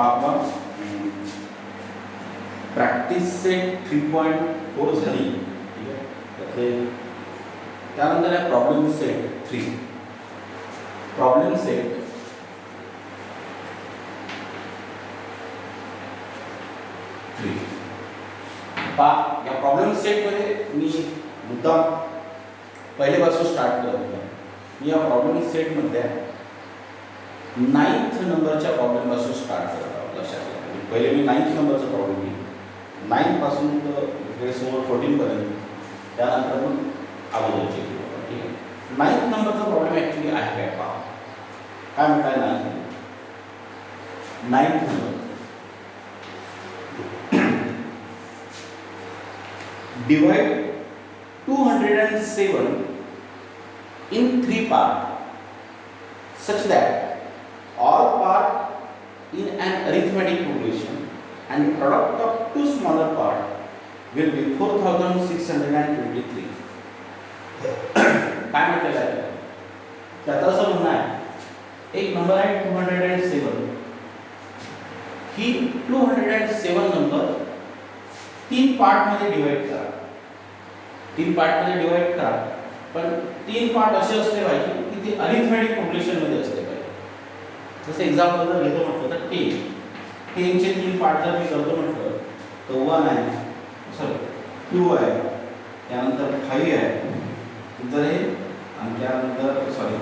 आपला practice set 3.4 झाली. ठीक आहे. त्यातले त्यानंतर आहे प्रॉब्लेम सेट 3. प्रॉब्लेम सेट या प्रॉब्लेम सेटमध्ये मी मुद्दाम पहिल्यापासून स्टार्ट करत होतो. मी या प्रॉब्लेम सेटमध्ये 9th नंबरच्या प्रॉब्लेमपासून स्टार्ट करत आहोत. लक्षात घ्या, पहिले मी 9th नंबरचा प्रॉब्लेम घेईन, 9 पासून तर समोर 14 पर्यंत, त्यानंतर मग अगोदरचे घेऊ. ठीक आहे. 9th नंबरचा प्रॉब्लेम ॲक्च्युली आहे काय पहा. काय म्हणताय 9th number, divide 207 in 3 parts such that all parts in an arithmetic progression and the product of two smaller parts will be 4623. काय म्हटलेलं आहे त्याचं असं म्हणणं आहे, एक नंबर आहे 207. ही 207 नंबर 3 पार्ट मध्ये डिवाइड करा. 3 पार्ट मध्ये डिवाइड करा, पण 3 पार्ट असे असले पाहिजे की ते अरिथमेटिक प्रोग्रेशन मध्ये असले पाहिजे. जसं एक्झाम्पल जर घेतो म्हटलं तर 10 चे 3 पार्ट जर मी करतो म्हटलं तर 1 आहे, सॉरी 2 आहे, त्यानंतर 5 आहे, नंतर हे, आणि त्यानंतर सॉरी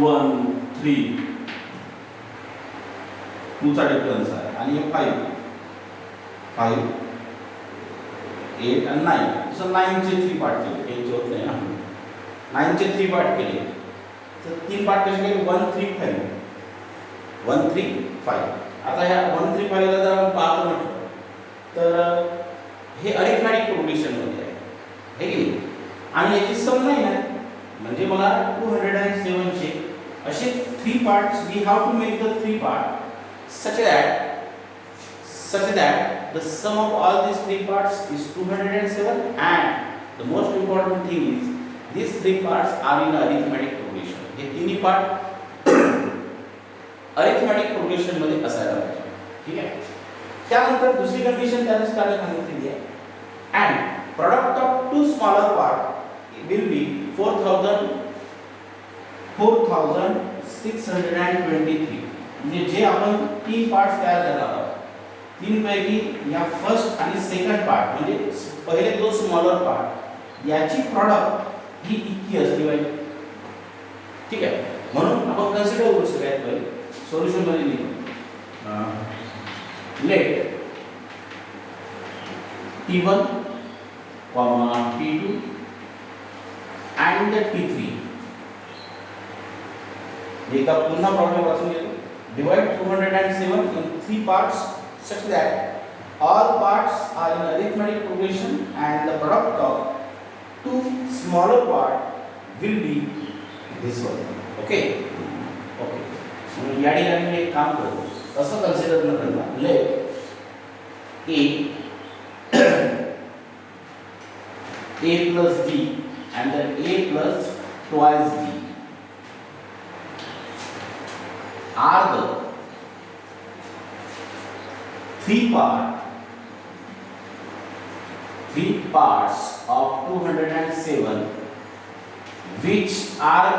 1 3 2 चा डिफरन्स आहे, आणि हे 5 8 आणि 9. जसं 9 चे 3 पार्ट केले, 10 चे होत नाही ना, 9 चे 3 पार्ट केले तर 3 पार्ट कसे केले, 1 3 5 1 3 5. आता ह्या 1 3 5 ला जर आपण पाहतो म्हटलं तर हे अरिथमेटिक प्रोग्रेशन मध्ये आहे की नाही, आणि याची सम नाही ना, म्हणजे मला 207 चे असे 3 parts, we have to make the 3 part such that the sum of all these 3 parts is 207, and the most important thing is these 3 parts are in arithmetic progression. हे तिन्ही पार्ट अरिथमेटिक प्रोग्रेशन मध्ये असायला पाहिजे. ठीक आहे. त्यानंतर दुसरी condition त्याच कारण सांगितलेली आहे, and product of two smaller part will be 4623. म्हणजे जे आपण 3 पार्ट्स तयार करणार आहोत, 3 पैकी या फर्स्ट आणि सेकंड पार्ट म्हणजे पहिले 2 स्मॉलर पार्ट याची प्रॉडक्ट ही इतकी असली पाहिजे. ठीक आहे. म्हणून आपण कन्सिडर करू सगळ्यात पहिले सोल्युशन मध्ये लिहू, late T1, T2 and T3. एकदा पुन्हा प्रॉब्लेम वाचून घेतो. Divide 207 in 3 parts such that all parts are in arithmetic progression and the product of 2 smaller parts will be this one. Okay. Okay. म्हणून या ठिकाणी मी एक काम करतो, असं कन्सिडर न करता late a plus b and then a plus twice b are the 3 parts of 207 which are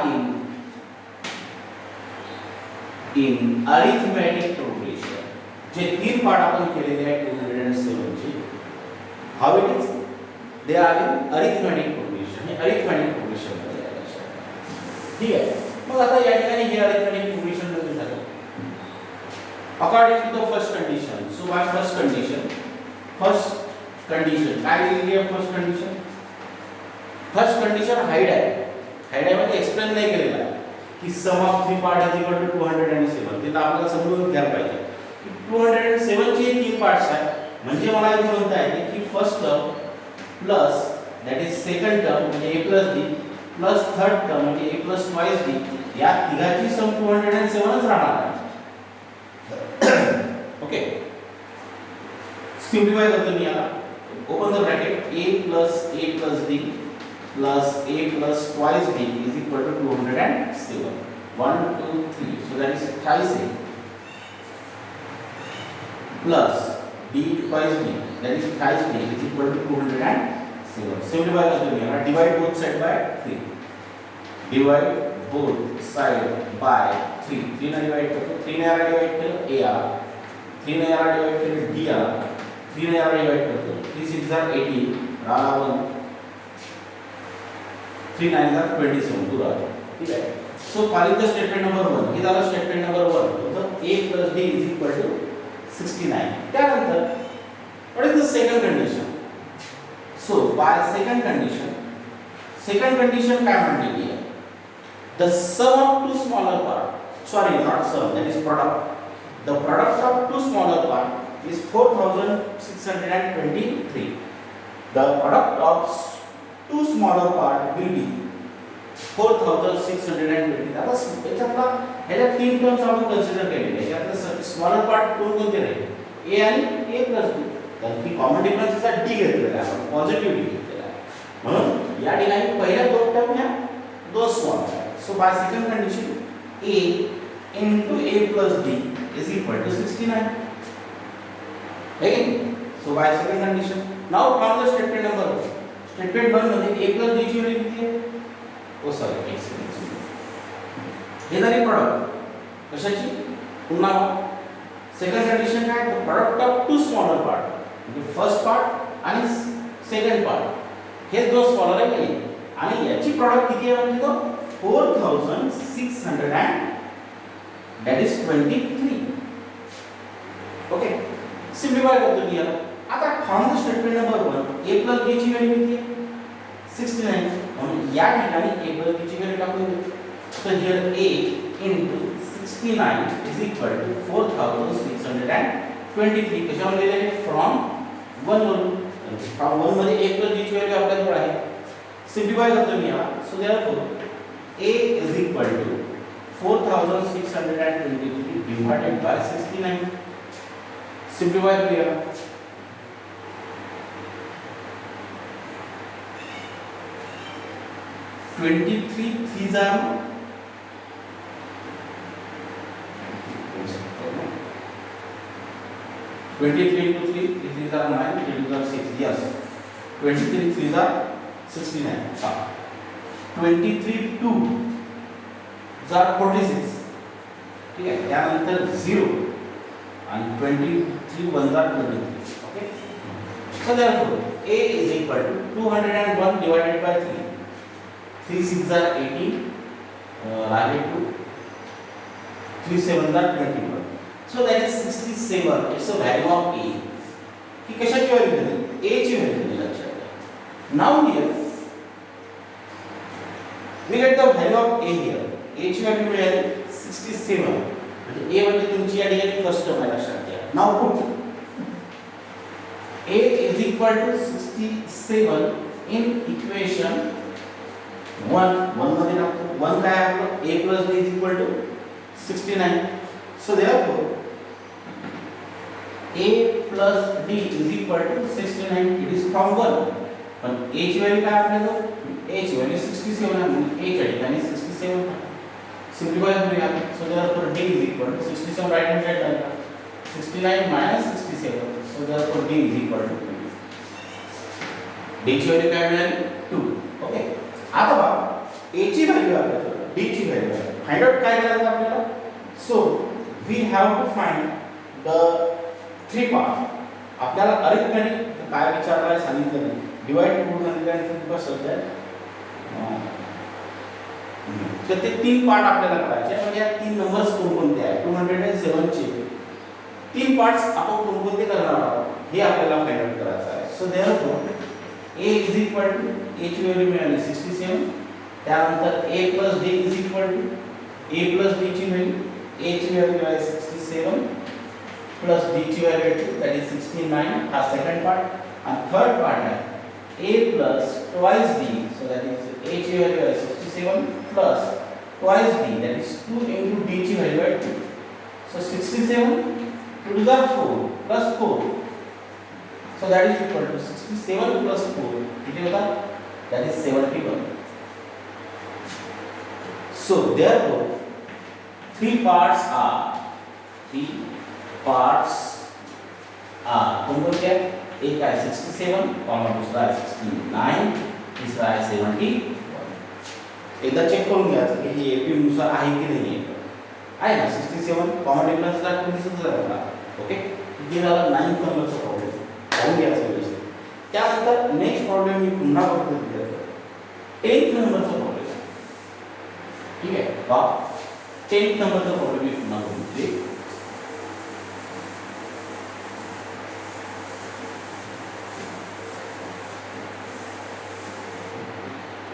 in arithmetic progression. जे 3 पार्ट आपण केलेले आहेत 207 चे, how it is they are in arithmetic progression. हे arithmetic progression मध्ये आहे. ठीक आहे. मग आता या ठिकाणी हे arithmetic progression मध्ये झालं according to the first condition. So by first condition काय दिलेली आहे first condition? First condition hide आहे म्हणजे एक्सप्लेन नाही केलेला आहे की sum of 3 part is equal to 207. ते तर आपल्याला समजून घ्यायला पाहिजे की 207 चे 3 पार्ट्स आहेत, म्हणजे मला इथे म्हणता येते की first term plus that is second term म्हणजे a plus d plus third term म्हणजे a प्लस ट्वाइस d, या तिघाची सम 207 च राहणार आहे. ओके. सिम्प्लिफाय करतो मी आता. Open the bracket a plus d plus a plus twice d is equal to 207. 1 2 3, so that is thrice a plus d twice d, that is thrice d, is equal to 207. Simplify करते divide both side by 3. Divide both side by 3. 3 ने divide करते 3 ने यार divide करो ar, 3 ने यार divide करो dr, 3 ने यार divide करते 3 6 are 18, राला 1, 3 9 are 27 पूरा, ठीक है. So find the statement number 1. हे झालं statement number 1. तो a plus d is equal to 69. त्यानंतर what is the second condition? So by second condition काय म्हणलेली आहे? The sum of two smaller part, sorry not sum, that is product. The product of two smaller part is 4623. The product of two smaller part will be 4620. आता याच्यातला ह्याच्या तीन terms आपण consider केलेले आहेत. यातला स्मॉलर पार्ट दोन कोणते राहील? a आणि a + b. कारण की कॉमन डिफरन्सचा d घेतलेला आहे, आपण पॉझिटिव्ह d घेतलेला आहे. म्हणून या ठिकाणी पहिल्या दोन टर्म ह्या दोन स्मॉल आहेत. So by second condition, a into a plus d is equal to 69. Again, so by second condition, now from the statement number 1. Statement 1 मध्ये a plus d ची व्हॅल्यू किती आहे? ओ सॉरी, एक second. हे झाली product कशाची? पुन्हा second condition काय? The product of two smaller part. म्हणजे फर्स्ट पार्ट आणि सेकंड पार्ट हे दोन स्मॉलर आहे की आणि याची प्रॉडक्ट किती आहे म्हणजे तो 4600 and that is 23. Okay, simplify करतो मी याला. आता from the statement number 1 a plus b ची व्हॅल्यू किती आहे? 69. म्हणून या ठिकाणी a plus b ची व्हॅल्यू टाकून देऊ. So here a into 69 is equal to 4623. कशावर दिले आहे? फ्रॉम 1 वरून. फ्रॉम 1 मध्ये a plus b ची व्हॅल्यू आपल्याकडे आहे. सिम्प्लिफाय करतो मी याला. So therefore a is equal to 4623 divided by 69. Simplify करूया. 23 3s are 23 into 3, 3s are 9, 3s are 6. Yes, 23 3s are 69. 23 2 are 46. ठीक है, त्यानंतर 0 and 23 1s are 23. Okay, so therefore a is equal to 201 divided by 3. 3 6s are 18, राहिले 2, 3 7s are 21. So that is 67. It's a value of a. ही कशाची value दिली? a ची value दिली लक्षात घ्या. Now here we get the value of a here. a ची value मिळाली 67. म्हणजे a म्हणजे तुमची या ठिकाणी फर्स्ट टर्म आहे लक्षात घ्या. Now put a is equal to 67 in equation 1. 1 मध्ये टाकतो. 1 काय आहे आपलं? a plus b is equal to 69. So therefore a plus d is equal to 69. It is from 1. पण a ची व्हॅल्यू काय आपल्याला? a ची व्हॅल्यू 67 आहे म्हणून a च्या ठिकाणी 67. सिम्प्लिफाय करूया. So therefore d is equal to 67 right hand side ला 69 minus 67. So therefore d is equal to 2. d ची व्हॅल्यू काय मिळाली? 2. ओके, आता बघा a ची व्हॅल्यू आपल्याला d ची व्हॅल्यू फाइंड आउट काय करायचं आपल्याला? So we have to find the three part. आपल्याला अरिथमेटिक काय विचारलाय सांगितलं नाही. डिवाइड 250 तर ते तीन पार्ट आपल्याला करायचे म्हणजे या तीन नंबर्स कोणकोणते आहेत 207 चे तीन पार्ट्स आपण कोणकोणते करणार आहोत हे आपल्याला फाइंड आउट करायचं आहे. So therefore a is equal to a ची व्हॅल्यू मिळाली 67. त्यानंतर a plus d is equal to a plus d ची व्हॅल्यू a ची व्हॅल्यू आहे 67 plus d ची व्हॅल्यू आहे that is 69. हा सेकंड पार्ट आणि थर्ड पार्ट आहे a plus twice d. So that is a ची व्हॅल्यू आहे 67 plus twice d, that is 2 into d ची व्हॅल्यू आहे 2. So 67 2 is 4 plus 4. So that is equal to 67 plus 4 किती होता? That is 71. So therefore three parts कोणकोणते आहे? एक आहे 67 कॉमा दुसरा आहे 69 तिसरा आहे 71. एकदा चेक करून घ्यायचं की हे एपी नुसार आहे की नाही आहे ना. 67 कॉमा डिफरन्सला दिसत आहे. ओके, हे झाला 9th नंबरचा प्रॉब्लेम. पाहून घ्यायचं व्यवस्थित. त्यानंतर नेक्स्ट प्रॉब्लेम मी पुन्हा बघतो दिला 10th नंबरचा प्रॉब्लेम. ठीक आहे बा, 10th नंबरचा प्रॉब्लेम मी पुन्हा बघतो.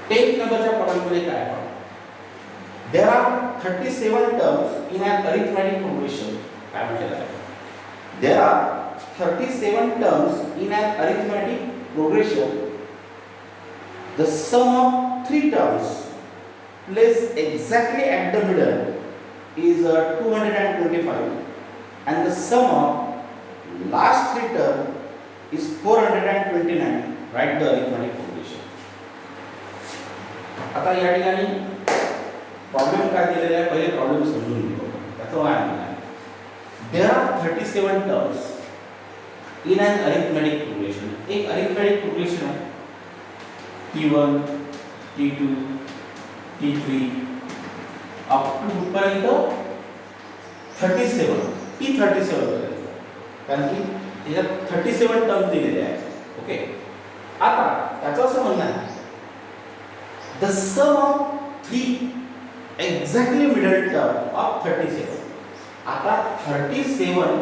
10th नंबरच्या प्रॉब्लेममध्ये काय आहे? There are 37 terms in an arithmetic progression. काय म्हटलेलं आहे? There are 37 terms in an arithmetic progression. The sum of 3 terms placed exactly at the middle is 225 and the sum of last 3 terms is 429. Write the arithmetic progression. आता या ठिकाणी problem काय दिलेला आहे? पहिले प्रॉब्लेम समजून घेऊ. त्याचं काय म्हणणं आहे? There are 37 terms in an arithmetic progression. एक अरिथमेटिक प्रोग्रेशन आहे. T1 T2 T3 up to पर्यंत 37 T37 पर्यंत, कारण की त्याच्यात 37 टर्म्स दिलेले आहेत. ओके, आता त्याचं असं म्हणणं आहे the sum of 3 exactly middle term of 37. आता 37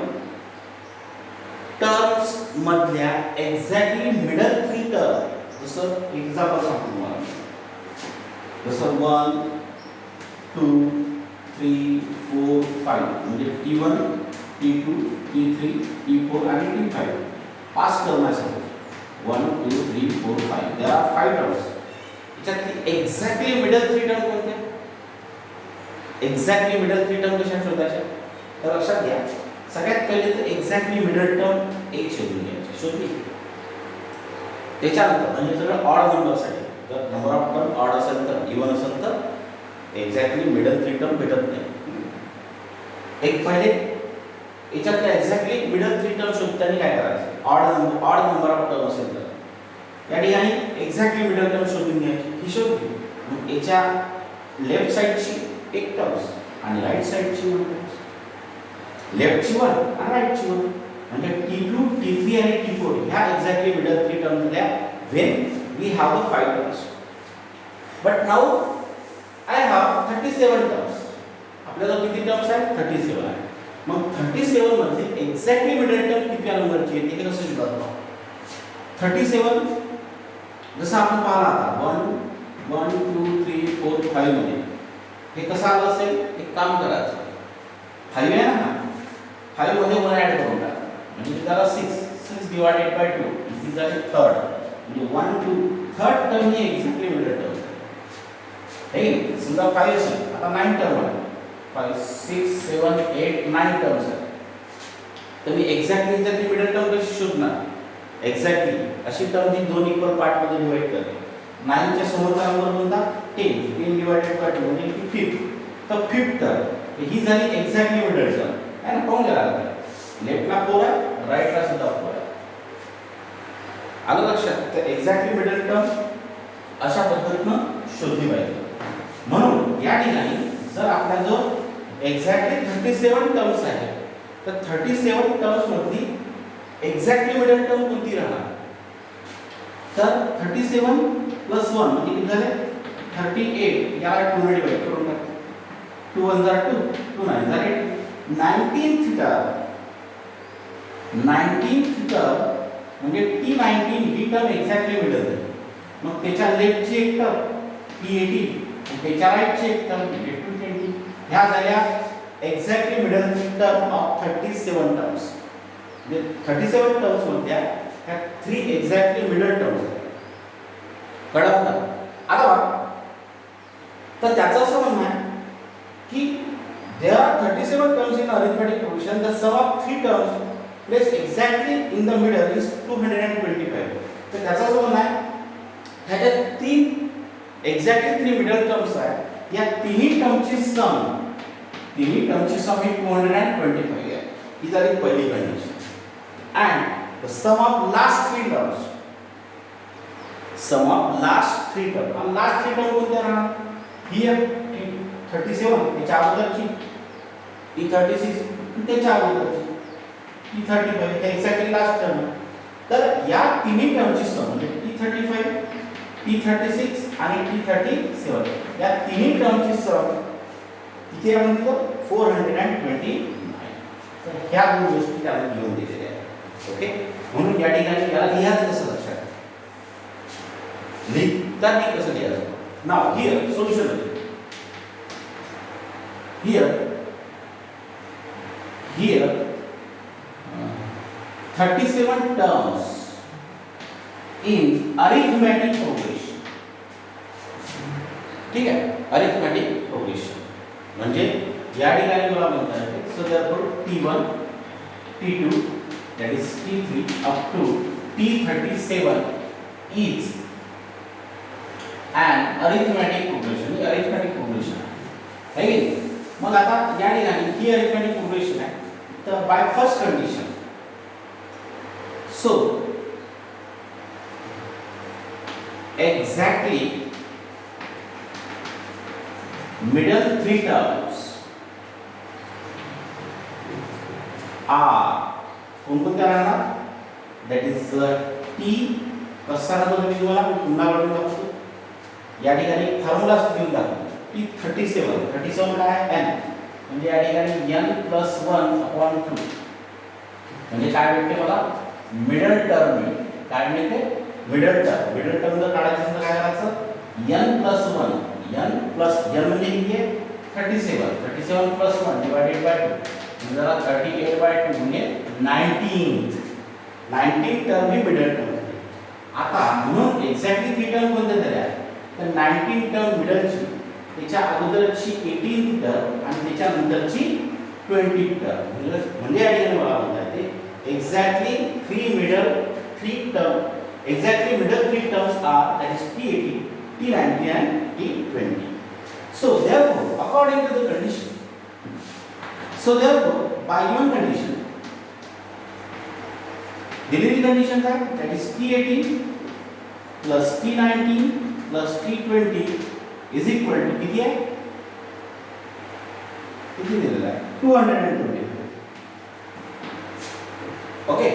टर्म्स मधल्या एक्झॅक्टली मिडल 3 टर्म, जसं एक्झाम्पल सांगतो तुम्हाला, जसं 1 2 3 4 5 म्हणजे T1 T2 T3 T4 आणि T5 पाच टर्म आहे. Suppose 1 2 3 4 5 there are 5 terms. याच्यातली एक्झॅक्टली मिडल 3 टर्म कोणत्या? एक्झॅक्टली मिडल 3 टर्म कशा शोधायच्या? तर लक्षात घ्या, सगळ्यात पहिले तर एक्झॅक्टली मिडल टर्म एक शोधून घ्यायची. शोधली त्याच्यानंतर म्हणजे सगळं ऑड नंबरसाठी जर नंबर ऑफ टर्म ऑड असेल तर, इवन असेल तर एक्झॅक्टली मिडल 3 टर्म भेटत नाही. एक पहिले याच्यातल्या एक्झॅक्टली मिडल 3 टर्म शोधताना काय करायचं? ऑड नंबर ऑफ टर्म असेल तर या ठिकाणी एक्झॅक्टली मिडल टर्म शोधून घ्यायची. ही शोधली मग याच्या लेफ्ट साइडची एक टर्म्स आणि राईट साइडची 1 टर्म्स. लेफ्टची 1 आणि राईटची 1 म्हणजे T2 T3 आणि T4 ह्या एक्झॅक्टली मिडल 3 टर्म्स दिल्या when we have the 5 terms. But now I have 37 terms. आपल्याला किती टर्म्स आहेत? 37 आहे. मग 37 मध्ये एक्झॅक्टली मिडल टर्म किती नंबरची आहे ते कसं शोधायचं? 37 जसं आपण पाहिला आता 1 1 2 3 4 5 मध्ये हे कसं आलं असेल? एक काम करायचं, 5 आहे ना, 5 मध्ये 1 ऍड करून टाका म्हणजे त्याला 6 डिवाइडेड बाय 2 इथे झाले थर्ड म्हणजे 1 2 थर्ड टर्म ही एक्झॅक्टली मिडल टर्म आहे. हे समजा 5 असेल, आता 9 टर्म आहे. 5 6 7 8 9 टर्म्स आहेत. तर मी एक्झॅक्टली मिडल टर्म कशी शोधणार? एक्झॅक्टली अशी टर्म जी दोन इक्वल पार्ट मध्ये डिवाइड करते. 9 च्या समोरचा नंबर कोणता? 10 10 डिवाइडेड बाय 2 म्हणजे 5th. तर 5th टर्म ही झाली एक्झॅक्टली मिडल टर्म आहे ना. पाहून घ्या, लेफ्टला 4 आहे, राईटला सुद्धा 4 आहे. आलं लक्षात? तर एक्झॅक्टली मिडल टर्म अशा पद्धतीनं शोधली पाहिजे. म्हणून या ठिकाणी जर आपला जो एक्झॅक्टली 37 टर्म्स आहे तर 37 टर्म्स मधली एक्झॅक्टली मिडल टर्म कोणती राहणार? तर 37 प्लस 1 म्हणजे किती झाले? 38. याला 2 ने डिवाइड करून टाका. 2 1 जा 2 2 9 जा 8 19th टर्म. 19th टर्म म्हणजे T19 ही टर्म एक्झॅक्टली मिडल आहे. मग त्याच्या लेफ्टची एक टर्म T18 आणि त्याच्या राईटची एक टर्म T20. ह्या झाल्या exactly middle term of 37 terms. म्हणजे 37 टर्म्स मधल्या ह्या 3 एक्झॅक्टली मिडल टर्म्स आहेत. कळलं का? आता बघा, तर त्याचं असं म्हणणं आहे की there are 37 terms in arithmetic progression. The sum of 3 terms placed exactly in the middle is 225. तर त्याचं असं म्हणणं आहे ह्याच्यात 3 एक्झॅक्टली 3 मिडल टर्म्स आहेत. या तिन्ही टर्मची सम ही 225 आहे. ही झाली पहिली condition. and the sum of last three terms. Sum of last three terms. And last three terms कोणत्या राहणार? Here 37 त्याच्या अगोदरची, T36 त्याच्या अगोदरची, T35 हे एक्झॅक्टली लास्ट टर्म. तर या तिन्ही टर्मची सम म्हणजे T35, T36 आणि T37 या तिन्ही टर्मची सम किती आहे म्हणजे 429. तर ह्या दोन गोष्टी त्याला घेऊन दिलेल्या आहेत. ओके, म्हणून या ठिकाणी याला लिहायचं कसं लक्षात लिहिताना कसं लिहायचं. Now here solution here 37 terms in arithmetic progression. ठीक आहे, अरिथमेटिक प्रोग्रेशन म्हणजे या ठिकाणी मला म्हणता येते so therefore T1 T2 that is T3 up to T37 is an arithmetic progression. हे arithmetic progression आहे की. मग आता या ठिकाणी ही arithmetic progression आहे. तर by first condition so exactly middle three terms are कोणकोणत्या राहणार? that is T कसा राहतो तुम्ही तुम्हाला पुन्हा काढून दाखवतो. या ठिकाणी फॉर्म्युला देऊन दाखवतो. T37 काय आहे? n म्हणजे या ठिकाणी n + 1/2 म्हणजे काय भेटते मला? मिडल टर्म मिळते. काय मिळते? मिडल टर्म जर काढायचं असेल तर काय करायचं? n + 1 n म्हणजे किती आहे? 37 + 1 डिवाइडेड बाय 2 म्हणजे जरा 38/2 म्हणजे 19 टर्म ही मिडल टर्म आहे. आता म्हणून एक्झॅक्टली 3 टर्म कोणत्या झाल्या? तर 19 टर्म मिडलची, त्याच्या अगोदरची 18th टर्म आणि त्याच्या नंतरची 20th टर्म म्हणजे या ठिकाणी मला म्हणता येते exactly 3 middle 3 terms are that is T18 T19 and T20. So therefore according to the condition, so therefore by given condition, दिलेली कंडिशन काय? that is T18 plus T19 plus T20 is equal to किती आहे? किती दिलेला आहे? 220. Okay,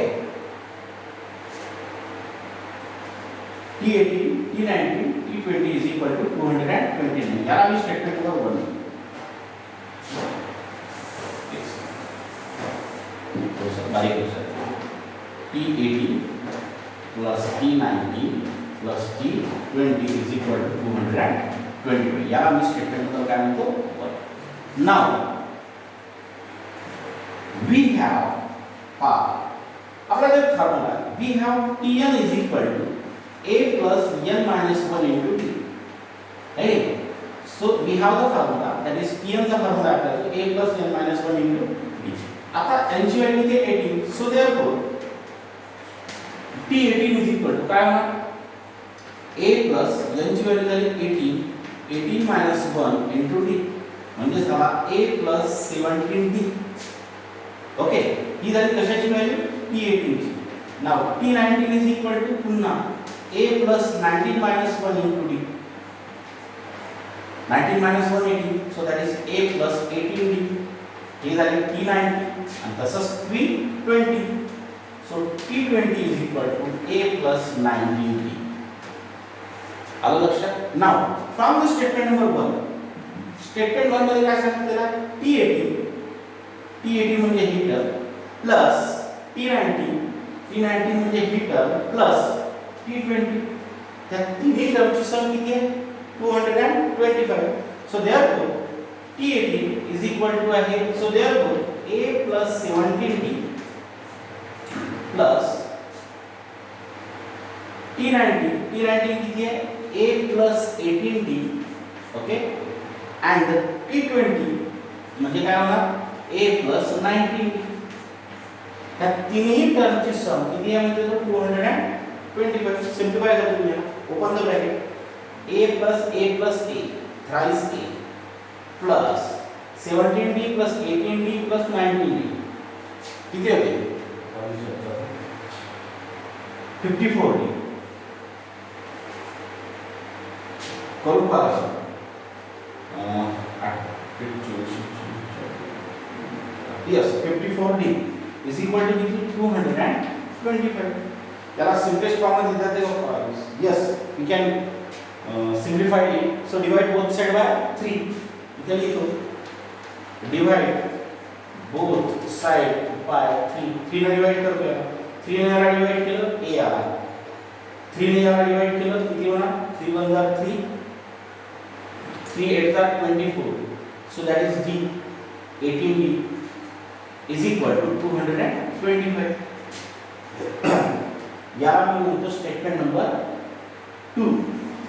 T18 T19 T20 is equal to 229. याला मी statement का बनवतो. बारीक गोष्ट T18 plus T19 plus T20 is equal to 220. याला मी स्टेटमेंट काय म्हणतो. Now we have आपला जो formula we have Tn is equal to a plus n minus 1 into t. Right? So we have the formula that is Tn चा formula आपल्याला a plus n minus 1 into t. आता n ची value ते 18. So therefore T18 is equal to काय होणार? a plus n ची value झाली 18 minus 1 into t म्हणजे झाला a plus 17t. ओके, ही झाली कशाची व्हॅल्यू? T18 ची. Now T19 is equal to पुन्हा a plus 19 minus 1 into t. 19 minus 1 18, so that is a plus 18t. ही झाली T19 आणि तसंच T20. So T20 is equal to a plus 19t. आलं लक्षात? Now from the statement number 1, statement 1 मध्ये काय सांगितलेलं आहे? T18 म्हणजे ही टर्म प्लस T19 म्हणजे ही टर्म प्लस T20. त्या तिन्ही टर्मची सम किती आहे? 225. So therefore T18 is equal to आहे, so therefore a plus 17t plus T19 किती आहे? a plus 18t. Okay, and T20 म्हणजे काय होणार? a plus 19t. ह्या तिन्ही टर्मची सम किती आहे म्हणजे 225. सिम्प्लिफाय करा तुम्ही. Open the bracket a plus a thrice a plus 17t plus 18t plus 19t किती होते? 54D करू पहा yes 54D is equal to 225. त्याला simplest form मध्ये देतात ते yes we can simplify it, so divide both side by 3 इथे लिखो divide both side by 3 3 ने divide करतोय 3 ने याला divide केलं a आला 3 ने याला divide केलं किती होणार 3 1 जार 3 3 8 जार 24, so that is D 18D is equal to 225. याला मी म्हणतो स्टेटमेंट नंबर 2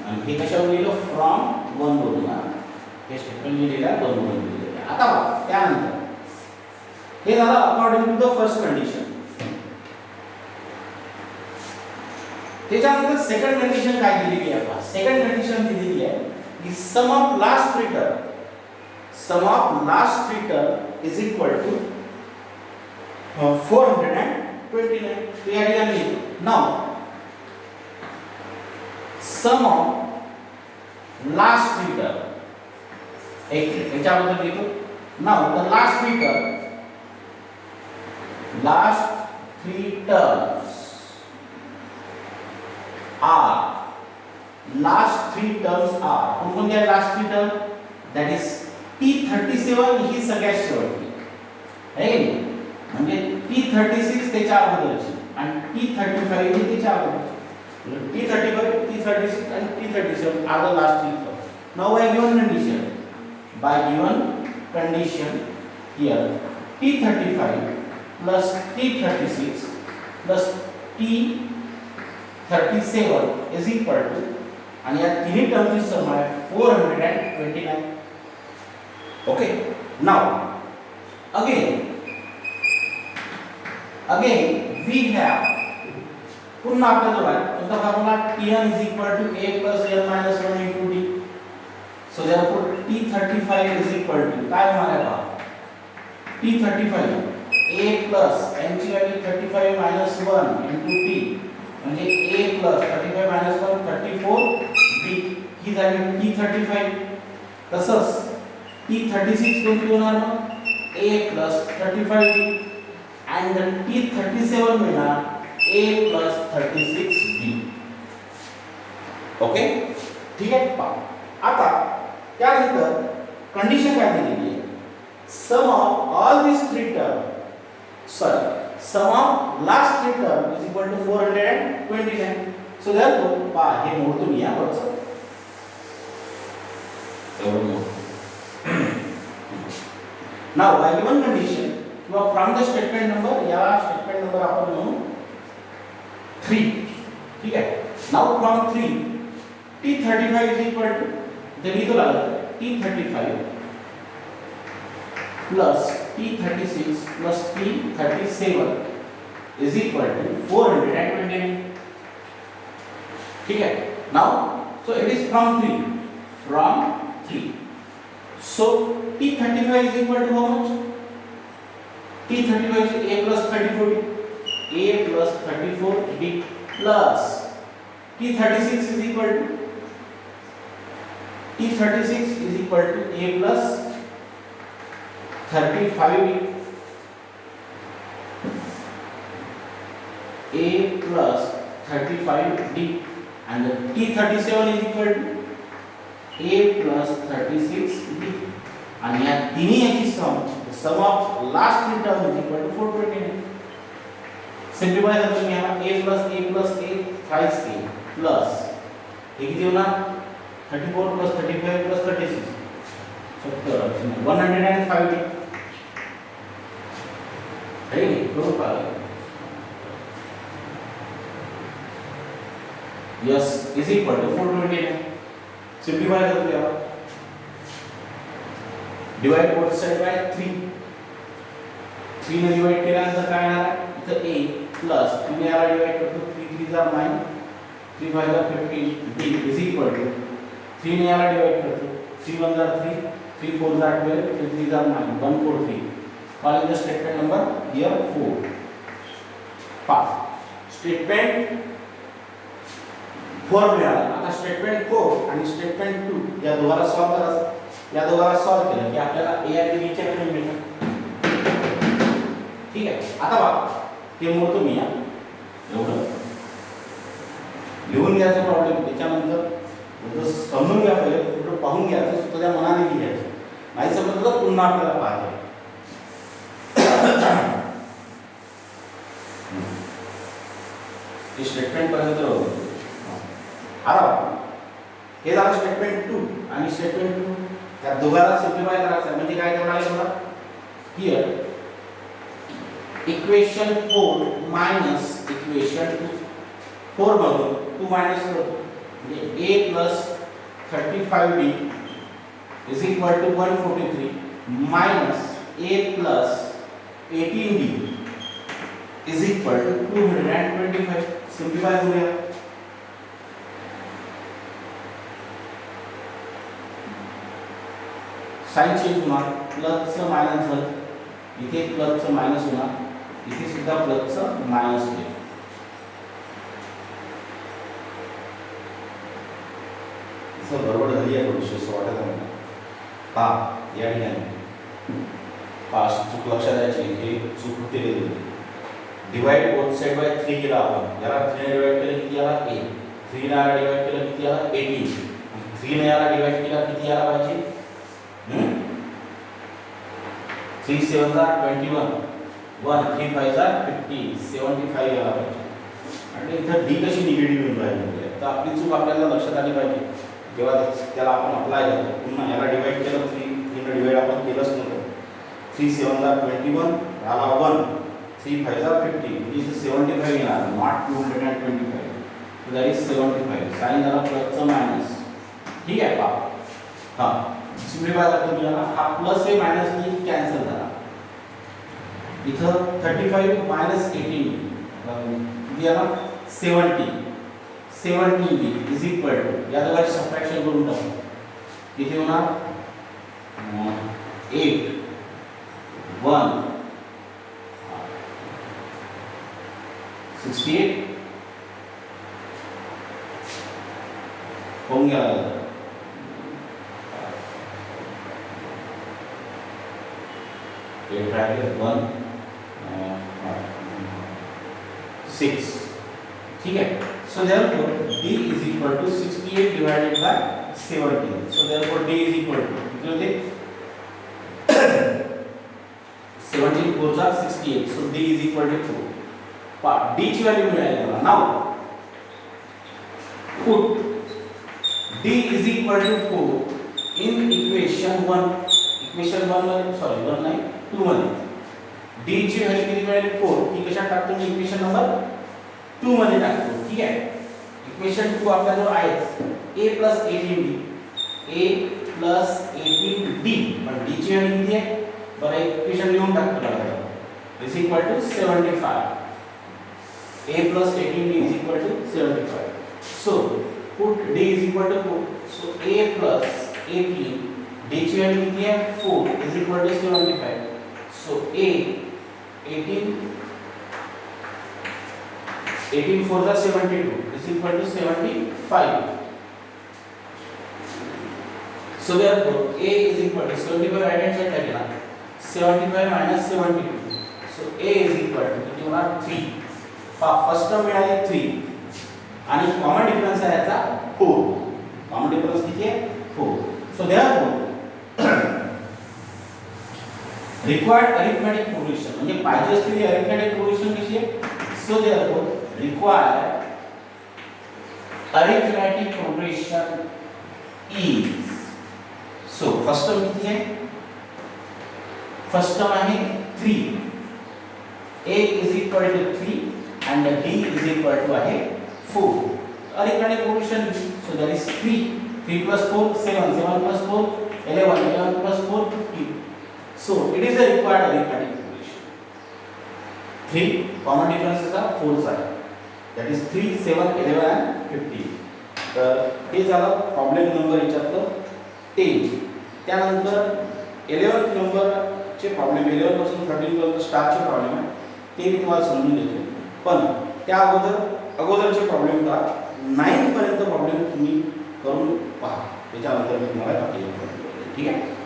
आणि हे कशावर लिहिलं फ्रॉम 1 वरून ना हे स्टेटमेंट लिहिलेलं आहे 2 वरून लिहिलेलं आहे. आता बघा त्यानंतर हे झालं according to the first condition. त्याच्यानंतर सेकंड कंडिशन काय दिलेली आहे आपल्याला सेकंड कंडिशन दिलेली आहे की sum of last three term is equal to 429. तो या ठिकाणी लिहितो now sum of last three term एक याच्याबद्दल लिहितो now the last three terms are कोणकोणत्या last three term that is T37 ही सगळ्यात शेवटची आहे की म्हणजे T36 त्याच्या अगोदरची आणि T35 ही त्याच्या अगोदरची. T35 T36 and T37 are the last three terms. Now by given condition here T35 plus T36 plus T37 is equal to आणि या तिन्ही टर्मची सम आहे 429. Okay, now again we have पुन्हा आपल्याजवळ आहे कोणता formula Tn is equal to a plus n minus 1 into d. So therefore T35 is equal to काय होणार आहे पहा T35 a plus n ची व्हॅल्यू 35 minus 1 into d म्हणजे a plus 35 minus 1 34 d ही झाली T35. तसंच T36 कोणती होणार मग a plus 35d and then T37 मिळणार a plus 36d. ओके ठीक आहे पहा आता त्यानंतर कंडिशन काय दिलेली आहे sum of all this three term sum of last three term is equal to 429. So therefore पहा हे मोडतो मी या वरचं now by given condition किंवा फ्रॉम द स्टेटमेंट नंबर या स्टेटमेंट नंबर आपण म्हणू 3. ठीक आहे now from 3 T35 is equal to इथे लिहितो लागलं T35 plus T36 plus T37 is equal to 429. ठीक है now so it is from 3 so T35 is equal to how much T35 is a plus 34d plus T36 is equal to a plus 35d and the T37 is equal to a plus 36d and या तिन्ही याची sum of last three term is equal to 429. Simplify करतो मी यहाँ a plus a thrice a plus ये किती होणार 34 plus 35 plus 36 105 है नहीं करो पाएगा yes is equal to 429. Simplify करतो यार डिवाइड बोथ साइड बाय 3 ने डिवाइड केल्यानंतर काय येणार इथं a प्लस 3 ने याला डिवाइड करतो 3 3 जा 9 3 5 जा 15 d is equal to 3 ने याला डिवाइड करतो 3 1 जा 3 3 4 जा 12 3 3 जा 9 143. Calling the statement number here 4. Statement 4 मिळाला. आता स्टेटमेंट 4 आणि स्टेटमेंट 2 या दोघांना सॉल्व्ह करायचं. या दोघांना सॉल्व्ह केलं की आपल्याला a आणि b च्या व्हॅल्यू मिळतात. ठीक आहे. आता बघा हे मोडतो मी एवढं लिहून घ्यायचं प्रॉब्लेम. त्याच्यानंतर समजून घ्या, पहिले कुठं पाहून घ्यायचं, स्वतःच्या मनाने लिहायचं. नाही समजलं तर पुन्हा आपल्याला पाहायचं. हे स्टेटमेंट पर्यंत होतं. हे झालं स्टेटमेंट 2 आणि स्टेटमेंट 2 त्या दोघांना सिम्प्लिफाय करायचं म्हणजे काय करावं लागेल बघा. हियर इक्वेशन 4 मायनस इक्वेशन 4 मधून 2 मायनस म्हणजे a plus 35b is equal to 143 minus a plus 18b is equal to 225. Simplify करूया. साइन चेंज होणार, प्लसचं मायनस झालं, इथे प्लसचं मायनस होणार, इथे सुद्धा प्लसचं मायनस होईल. असं बरोबर झाली आहे थोडीशी असं वाटत आहे. या ठिकाणी चूक लक्षात द्यायची. हे चूक होते गेली. डिवाइड बोथ साइड बाय 3 केला आपण. याला 3 ने डिवाइड केलं किती आला 8. 3 ने याला डिवाइड केलं किती आला 18. 3 ने याला डिवाइड केला किती आला पाहिजे 3 7 21 1 3 5 50 75 याला पाहिजे. आणि इथं डी कशी निगेटिव्ह येऊन राहिली तर आपली चूक आपल्याला लक्षात आली पाहिजे. जेव्हा त्याला आपण अप्लाय करतो पुन्हा याला डिवाइड केलं 3 ने डिवाइड आपण केलंच नव्हतं. 3 7 21 याला 1 3 5 50 इज 75 येणार not 225. so that is 75. Sign झाला प्लसचं मायनस. ठीक आहे पहा. सिम्प्लिफाय करतो मी याला. हा प्लस हे मायनस ने कॅन्सल झाला. इथं 35 मायनस 18 किती आला 70. 70b इज इक्वल टू या दोघांची सबट्रॅक्शन करून टाकू. किती होणार 8 1 68 होऊन गेला. 8 राहिले 1 6. ठीक है. So therefore d is equal to 68 divided by 17. So therefore d is equal to किती होते 17 4 are 68. So d is equal to 4. d ची व्हॅल्यू मिळाली मला. Now put d is equal to 4 in equation 1. Equation 1 मध्ये sorry 1 नाही 2 मध्ये d ची value किती मिळाली 4. ही कशात टाकतो मी इक्वेशन नंबर 2 मध्ये टाकतो. ठीक आहे. इक्वेशन 2 आपल्याजवळ आहे a प्लस 18d पण d ची व्हॅल्यू किती आहे बरं इक्वेशन लिहून टाकतो बघा. Is equal to 75. a plus 18d is equal to 75. So put d is equal to 4. So a plus 18 d ची व्हॅल्यू किती आहे 4 is equal to 75. So a 18 4 are 72 is equal to 75. So therefore a is equal to 75 right hand side टाकला 75 minus 72. So a is equal to किती होणार 3. First term मिळाली 3 आणि common difference आहे याचा 4. कॉमन डिफरन्स किती आहे 4. So therefore required arithmetic progression म्हणजे पाहिजे असलेली अरिथमेटिक प्रोग्रेशन कशी आहे. So therefore required arithmetic progression is so first term किती आहे फर्स्ट टर्म आहे 3. a is equal to 3 and d is equal to आहे 4. arithmetic progression so that is 3 plus 4 7 plus 4 11 plus 4 15. So it is the required arithmetic progression. 3 common differences are 4 side that is 3 7 11 and 15. तर हे झालं problem number याच्यातलं 10. त्यानंतर 11th नंबरचे problem 11 पासून 13 पर्यंत स्टारचे problem आहे ते मी तुम्हाला समजून देतो. पण त्या अगोदरचे प्रॉब्लेम का 9th पर्यंत प्रॉब्लेम तुम्ही करून पहा, त्याच्यानंतर मी तुम्हाला बाकी ठीक आहे.